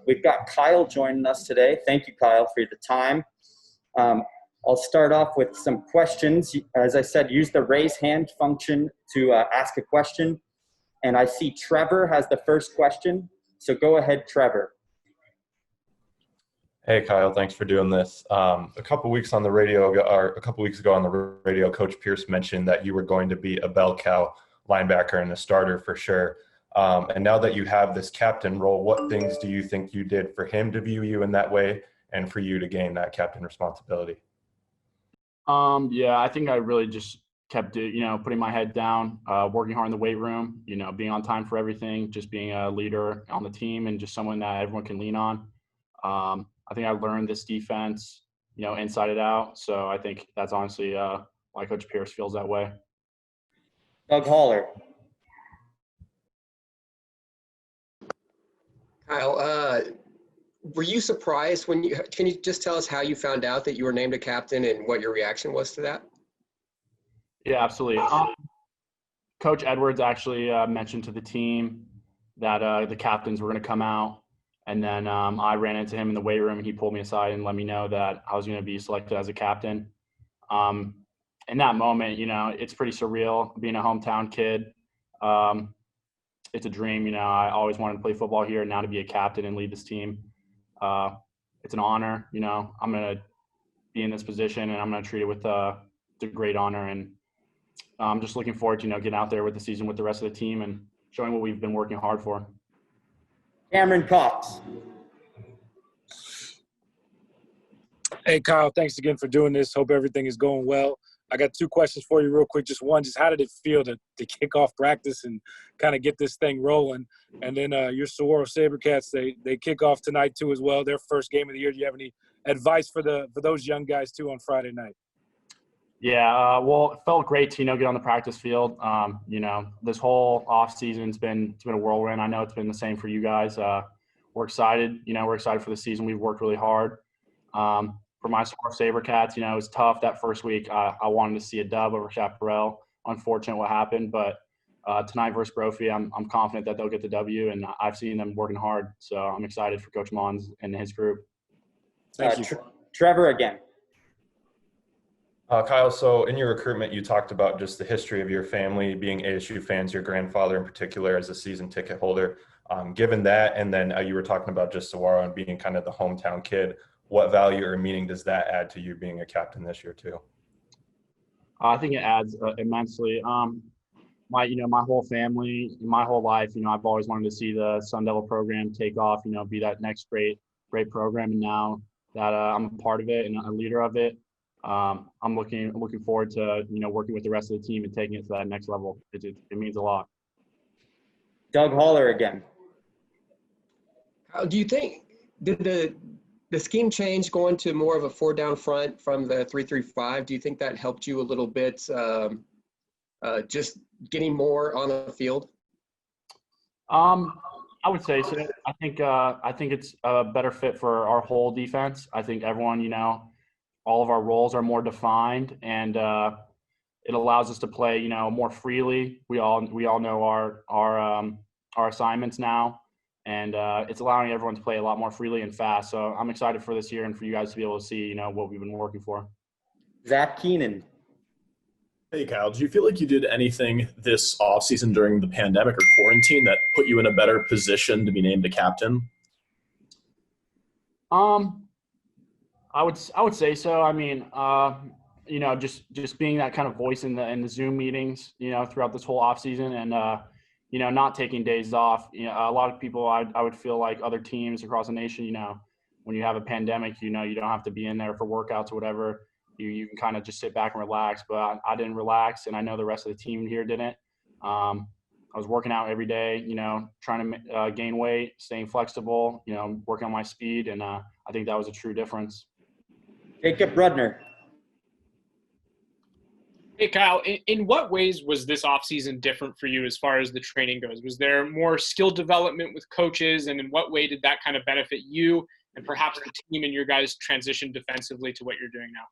We've got Kyle joining us today. Thank you, Kyle, for the time. I'll start off with some questions. As I said, use the raise hand function to ask a question. And I see Trevor has the first question. So go ahead, Trevor. Hey, Kyle, thanks for doing this. A couple weeks ago on the radio, Coach Pierce mentioned that you were going to be a bell cow linebacker and a starter for sure. And now that you have this captain role, what things do you think you did for him to view you in that way and for you to gain that captain responsibility? Yeah, I think I really just kept it, putting my head down, working hard in the weight room, being on time for everything, just being a leader on the team and just someone that everyone can lean on. I think I learned this defense, inside and out. So I think that's honestly why Coach Pierce feels that way. Doug Holler. Kyle, were you surprised can you just tell us how you found out that you were named a captain and what your reaction was to that? Yeah, absolutely. Coach Edwards actually mentioned to the team that the captains were going to come out. And then I ran into him in the weight room and he pulled me aside and let me know that I was going to be selected as a captain. In that moment, it's pretty surreal being a hometown kid. It's a dream, I always wanted to play football here and now to be a captain and lead this team. It's an honor, I'm going to be in this position and I'm going to treat it with the great honor. And I'm just looking forward to, getting out there with the season with the rest of the team and showing what we've been working hard for. Cameron Cox. Hey, Kyle, thanks again for doing this. Hope everything is going well. I got two questions for you real quick. Just one, how did it feel to kick off practice and kind of get this thing rolling? And then your Soelle Sabercats, they kick off tonight too as well, their first game of the year. Do you have any advice for those young guys too on Friday night? Yeah, well, it felt great to, get on the practice field. This whole off season's been a whirlwind. I know it's been the same for you guys. We're excited. We're excited for the season. We've worked really hard. For my Soelle Sabercats, it was tough that first week. I wanted to see a dub over Chaparral. Unfortunate what happened, but tonight versus Brophy, I'm confident that they'll get the W, and I've seen them working hard. So I'm excited for Coach Mons and his group. Thank you. Trevor again. Kyle, so in your recruitment, you talked about just the history of your family being ASU fans, your grandfather in particular as a season ticket holder. Given that, and then you were talking about just Saguaro and being kind of the hometown kid, what value or meaning does that add to you being a captain this year too? I think it adds immensely. My whole family, my whole life, I've always wanted to see the Sun Devil program take off, be that next great program. And now that I'm a part of it and a leader of it, I'm looking forward to, working with the rest of the team and taking it to that next level. It means a lot. Doug Holler again. Do you think, did the scheme change going to more of a 4-down front from the 3-3-5? Do you think that helped you a little bit, just getting more on the field? I would say so. I think it's a better fit for our whole defense. I think everyone, all of our roles are more defined, and it allows us to play, more freely. We all know our assignments now, and it's allowing everyone to play a lot more freely and fast. So I'm excited for this year and for you guys to be able to see, what we've been working for. Zach Keenan. Hey, Kyle, do you feel like you did anything this offseason during the pandemic or quarantine that put you in a better position to be named a captain? I would say so. I mean, just being that kind of voice in the Zoom meetings, throughout this whole off season, and not taking days off. A lot of people, I would feel like other teams across the nation, when you have a pandemic, you don't have to be in there for workouts or whatever. You can kind of just sit back and relax. But I didn't relax, and I know the rest of the team here didn't. I was working out every day, trying to gain weight, staying flexible, working on my speed, and I think that was a true difference. Jacob Rudner. Hey, Kyle, in what ways was this offseason different for you as far as the training goes? Was there more skill development with coaches, and in what way did that kind of benefit you and perhaps the team and your guys transition defensively to what you're doing now?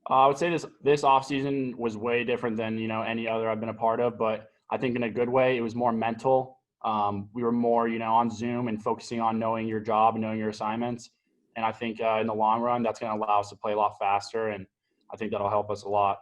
I would say this offseason was way different than, any other I've been a part of, but I think in a good way, it was more mental. we were more, on Zoom and focusing on knowing your job and knowing your assignments. And I think in the long run, that's going to allow us to play a lot faster. And I think that'll help us a lot.